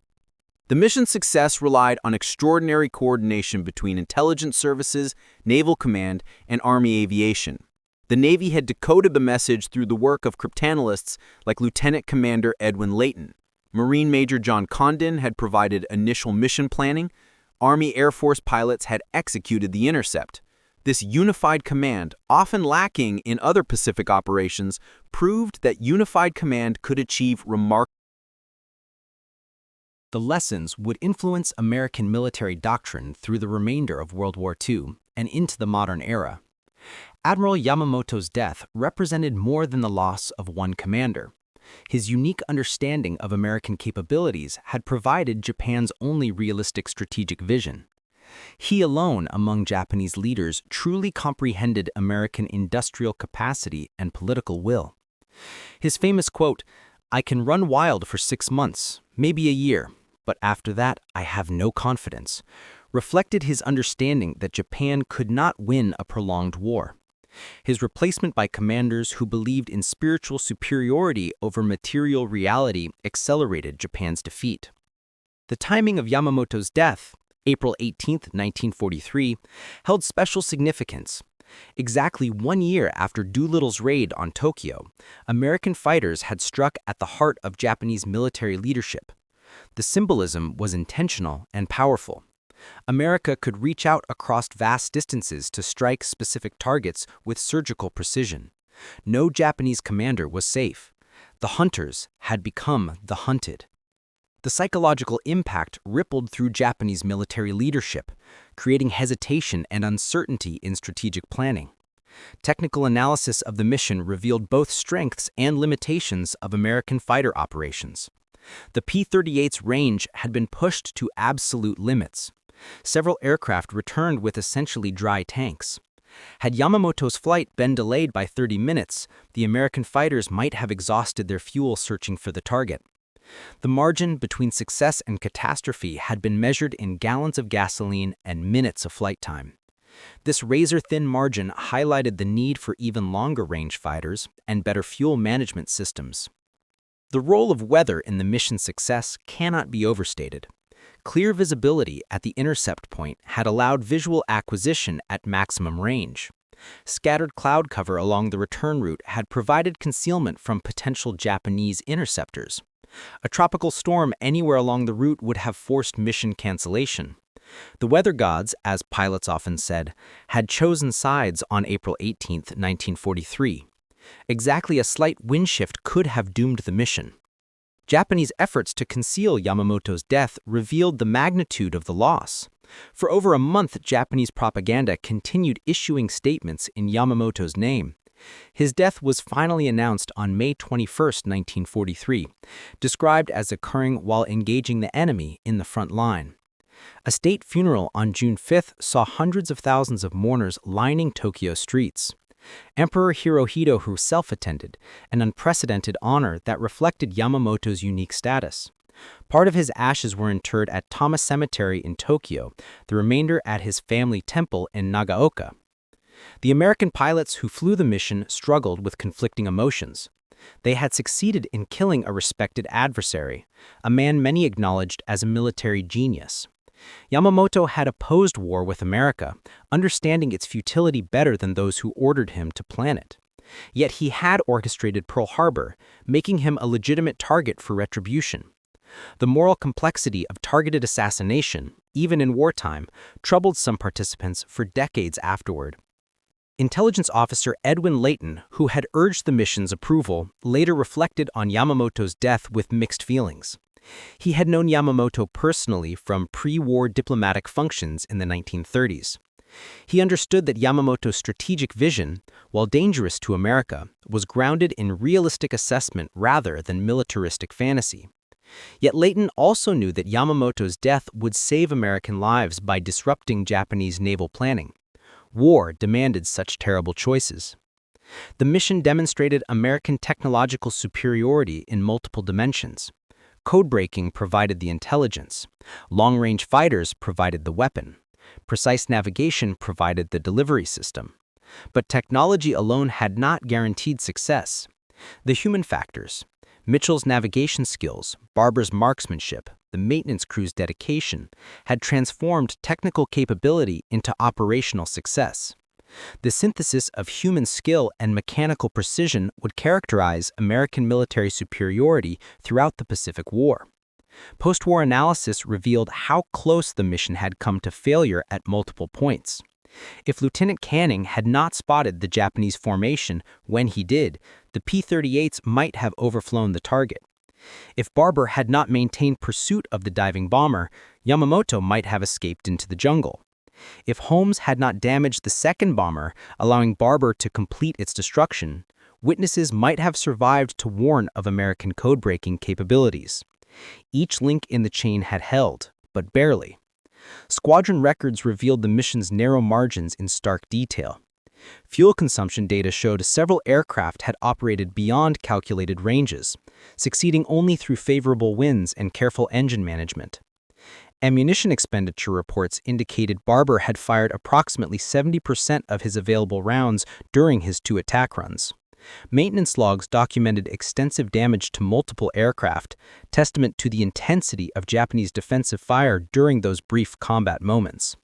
The mission's success relied on extraordinary coordination between intelligence services, naval command, and Army aviation. The Navy had decoded the message through the work of cryptanalysts like Lieutenant Commander Edwin Leighton. Marine Major John Condon had provided initial mission planning. Army Air Force pilots had executed the intercept. This unified command, often lacking in other Pacific operations, proved that unified command could achieve remarkable. The lessons would influence American military doctrine through the remainder of World War II and into the modern era. Admiral Yamamoto's death represented more than the loss of one commander. His unique understanding of American capabilities had provided Japan's only realistic strategic vision. He alone among Japanese leaders truly comprehended American industrial capacity and political will. His famous quote, "I can run wild for 6 months, maybe a year, but after that I have no confidence," reflected his understanding that Japan could not win a prolonged war. His replacement by commanders who believed in spiritual superiority over material reality accelerated Japan's defeat. The timing of Yamamoto's death, April 18, 1943, held special significance. Exactly 1 year after Doolittle's raid on Tokyo, American fighters had struck at the heart of Japanese military leadership. The symbolism was intentional and powerful. America could reach out across vast distances to strike specific targets with surgical precision. No Japanese commander was safe. The hunters had become the hunted. The psychological impact rippled through Japanese military leadership, creating hesitation and uncertainty in strategic planning. Technical analysis of the mission revealed both strengths and limitations of American fighter operations. The P-38's range had been pushed to absolute limits. Several aircraft returned with essentially dry tanks. Had Yamamoto's flight been delayed by 30 minutes, the American fighters might have exhausted their fuel searching for the target. The margin between success and catastrophe had been measured in gallons of gasoline and minutes of flight time. This razor-thin margin highlighted the need for even longer-range fighters and better fuel management systems. The role of weather in the mission's success cannot be overstated. Clear visibility at the intercept point had allowed visual acquisition at maximum range. Scattered cloud cover along the return route had provided concealment from potential Japanese interceptors. A tropical storm anywhere along the route would have forced mission cancellation. The weather gods, as pilots often said, had chosen sides on April 18, 1943. Exactly a slight wind shift could have doomed the mission. Japanese efforts to conceal Yamamoto's death revealed the magnitude of the loss. For over a month, Japanese propaganda continued issuing statements in Yamamoto's name. His death was finally announced on May 21, 1943, described as occurring while engaging the enemy in the front line. A state funeral on June 5 saw hundreds of thousands of mourners lining Tokyo streets. Emperor Hirohito himself attended, an unprecedented honor that reflected Yamamoto's unique status. Part of his ashes were interred at Tama Cemetery in Tokyo, the remainder at his family temple in Nagaoka. The American pilots who flew the mission struggled with conflicting emotions. They had succeeded in killing a respected adversary, a man many acknowledged as a military genius. Yamamoto had opposed war with America, understanding its futility better than those who ordered him to plan it. Yet he had orchestrated Pearl Harbor, making him a legitimate target for retribution. The moral complexity of targeted assassination, even in wartime, troubled some participants for decades afterward. Intelligence officer Edwin Leighton, who had urged the mission's approval, later reflected on Yamamoto's death with mixed feelings. He had known Yamamoto personally from pre-war diplomatic functions in the 1930s. He understood that Yamamoto's strategic vision, while dangerous to America, was grounded in realistic assessment rather than militaristic fantasy. Yet Leighton also knew that Yamamoto's death would save American lives by disrupting Japanese naval planning. War demanded such terrible choices. The mission demonstrated American technological superiority in multiple dimensions. Code-breaking provided the intelligence. Long-range fighters provided the weapon. Precise navigation provided the delivery system. But technology alone had not guaranteed success. The human factors, Mitchell's navigation skills, Barber's marksmanship, the maintenance crew's dedication, had transformed technical capability into operational success. The synthesis of human skill and mechanical precision would characterize American military superiority throughout the Pacific War. Post-war analysis revealed how close the mission had come to failure at multiple points. If Lieutenant Canning had not spotted the Japanese formation when he did, the P-38s might have overflown the target. If Barber had not maintained pursuit of the diving bomber, Yamamoto might have escaped into the jungle. If Holmes had not damaged the second bomber, allowing Barber to complete its destruction, witnesses might have survived to warn of American code-breaking capabilities. Each link in the chain had held, but barely. Squadron records revealed the mission's narrow margins in stark detail. Fuel consumption data showed several aircraft had operated beyond calculated ranges, succeeding only through favorable winds and careful engine management. Ammunition expenditure reports indicated Barber had fired approximately 70% of his available rounds during his 2 attack runs. Maintenance logs documented extensive damage to multiple aircraft, testament to the intensity of Japanese defensive fire during those brief combat moments.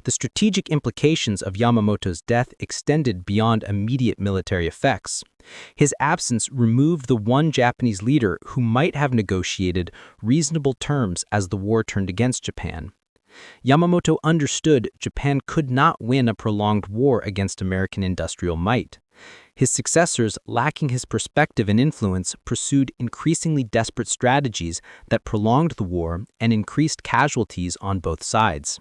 The strategic implications of Yamamoto's death extended beyond immediate military effects. His absence removed the one Japanese leader who might have negotiated reasonable terms as the war turned against Japan. Yamamoto understood Japan could not win a prolonged war against American industrial might. His successors, lacking his perspective and influence, pursued increasingly desperate strategies that prolonged the war and increased casualties on both sides.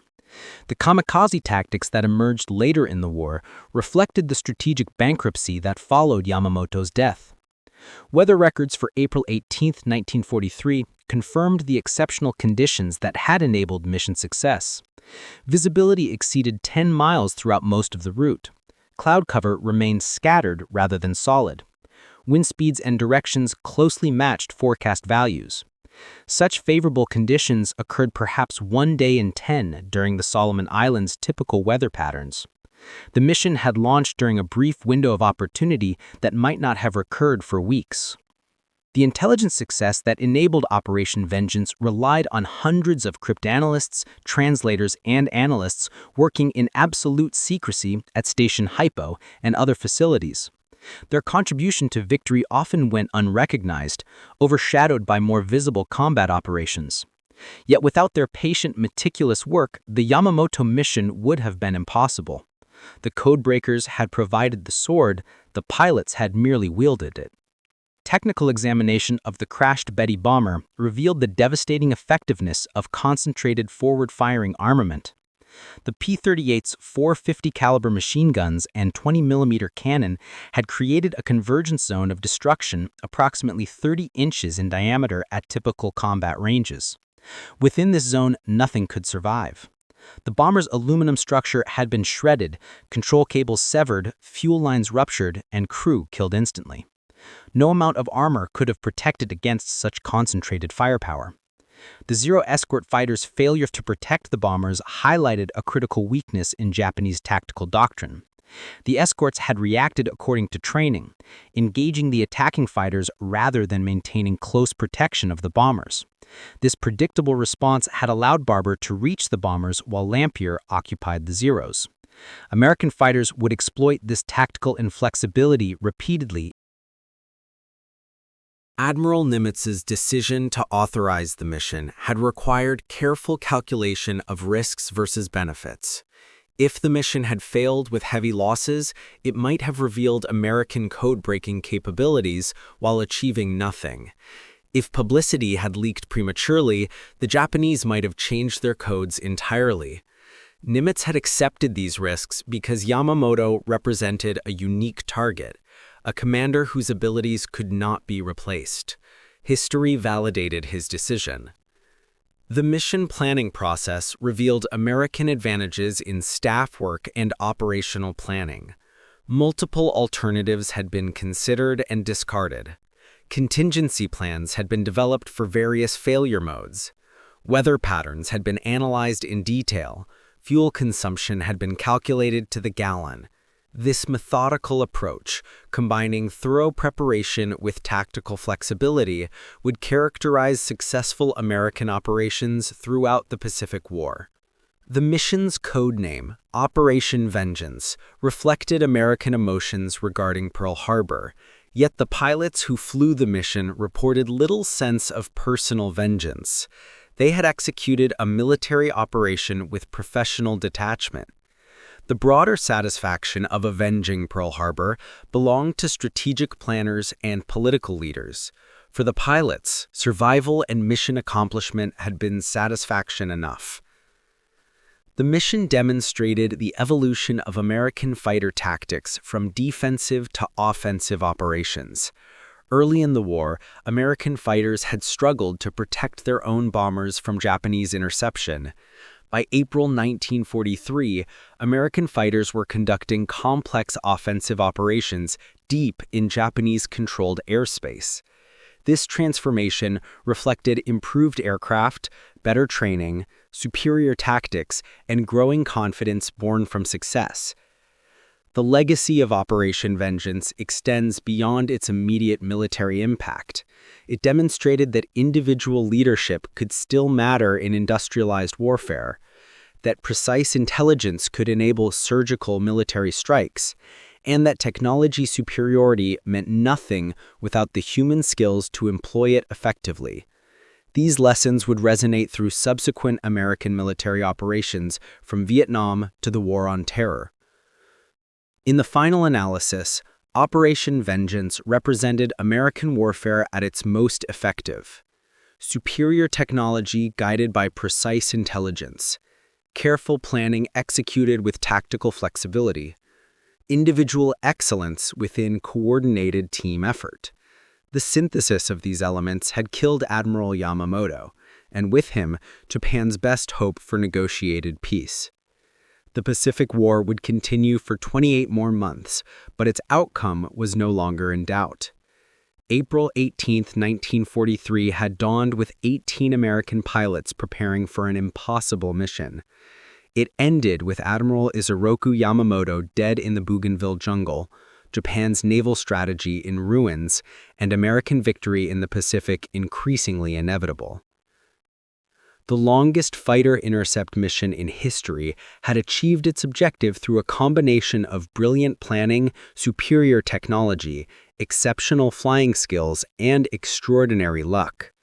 The kamikaze tactics that emerged later in the war reflected the strategic bankruptcy that followed Yamamoto's death. Weather records for April 18, 1943, confirmed the exceptional conditions that had enabled mission success. Visibility exceeded 10 miles throughout most of the route. Cloud cover remained scattered rather than solid. Wind speeds and directions closely matched forecast values. Such favorable conditions occurred perhaps 1 day in 10 during the Solomon Islands' typical weather patterns. The mission had launched during a brief window of opportunity that might not have recurred for weeks. The intelligence success that enabled Operation Vengeance relied on hundreds of cryptanalysts, translators, and analysts working in absolute secrecy at Station Hypo and other facilities. Their contribution to victory often went unrecognized, overshadowed by more visible combat operations. Yet without their patient, meticulous work, the Yamamoto mission would have been impossible. The codebreakers had provided the sword, the pilots had merely wielded it. Technical examination of the crashed Betty bomber revealed the devastating effectiveness of concentrated forward-firing armament. The P-38's 450 caliber machine guns and 20mm cannon had created a convergence zone of destruction approximately 30 inches in diameter at typical combat ranges. Within this zone, nothing could survive. The bomber's aluminum structure had been shredded, control cables severed, fuel lines ruptured, and crew killed instantly. No amount of armor could have protected against such concentrated firepower. The Zero escort fighters' failure to protect the bombers highlighted a critical weakness in Japanese tactical doctrine. The escorts had reacted according to training, engaging the attacking fighters rather than maintaining close protection of the bombers. This predictable response had allowed Barber to reach the bombers while Lampier occupied the Zeros. American fighters would exploit this tactical inflexibility repeatedly Admiral Nimitz's decision to authorize the mission had required careful calculation of risks versus benefits. If the mission had failed with heavy losses, it might have revealed American code-breaking capabilities while achieving nothing. If publicity had leaked prematurely, the Japanese might have changed their codes entirely. Nimitz had accepted these risks because Yamamoto represented a unique target, a commander whose abilities could not be replaced. History validated his decision. The mission planning process revealed American advantages in staff work and operational planning. Multiple alternatives had been considered and discarded. Contingency plans had been developed for various failure modes. Weather patterns had been analyzed in detail. Fuel consumption had been calculated to the gallon. This methodical approach, combining thorough preparation with tactical flexibility, would characterize successful American operations throughout the Pacific War. The mission's code name, Operation Vengeance, reflected American emotions regarding Pearl Harbor, yet the pilots who flew the mission reported little sense of personal vengeance. They had executed a military operation with professional detachment. The broader satisfaction of avenging Pearl Harbor belonged to strategic planners and political leaders. For the pilots, survival and mission accomplishment had been satisfaction enough. The mission demonstrated the evolution of American fighter tactics from defensive to offensive operations. Early in the war, American fighters had struggled to protect their own bombers from Japanese interception. By April 1943, American fighters were conducting complex offensive operations deep in Japanese-controlled airspace. This transformation reflected improved aircraft, better training, superior tactics, and growing confidence born from success. The legacy of Operation Vengeance extends beyond its immediate military impact. It demonstrated that individual leadership could still matter in industrialized warfare, that precise intelligence could enable surgical military strikes, and that technology superiority meant nothing without the human skills to employ it effectively. These lessons would resonate through subsequent American military operations from Vietnam to the War on Terror. In the final analysis, Operation Vengeance represented American warfare at its most effective. Superior technology guided by precise intelligence. Careful planning executed with tactical flexibility. Individual excellence within coordinated team effort. The synthesis of these elements had killed Admiral Yamamoto, and with him, Japan's best hope for negotiated peace. The Pacific War would continue for 28 more months, but its outcome was no longer in doubt. April 18, 1943 had dawned with 18 American pilots preparing for an impossible mission. It ended with Admiral Isoroku Yamamoto dead in the Bougainville jungle, Japan's naval strategy in ruins, and American victory in the Pacific increasingly inevitable. The longest fighter intercept mission in history had achieved its objective through a combination of brilliant planning, superior technology, exceptional flying skills, and extraordinary luck.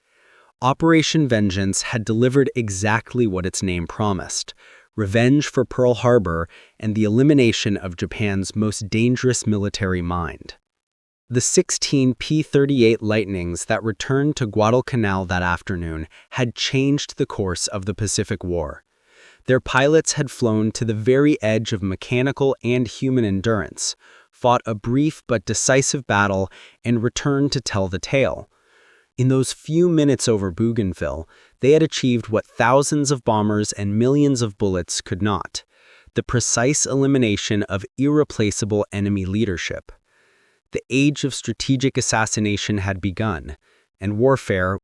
Operation Vengeance had delivered exactly what its name promised: revenge for Pearl Harbor and the elimination of Japan's most dangerous military mind. The 16 P-38 Lightnings that returned to Guadalcanal that afternoon had changed the course of the Pacific War. Their pilots had flown to the very edge of mechanical and human endurance, fought a brief but decisive battle, and returned to tell the tale. In those few minutes over Bougainville, they had achieved what thousands of bombers and millions of bullets could not: the precise elimination of irreplaceable enemy leadership. The age of strategic assassination had begun, and warfare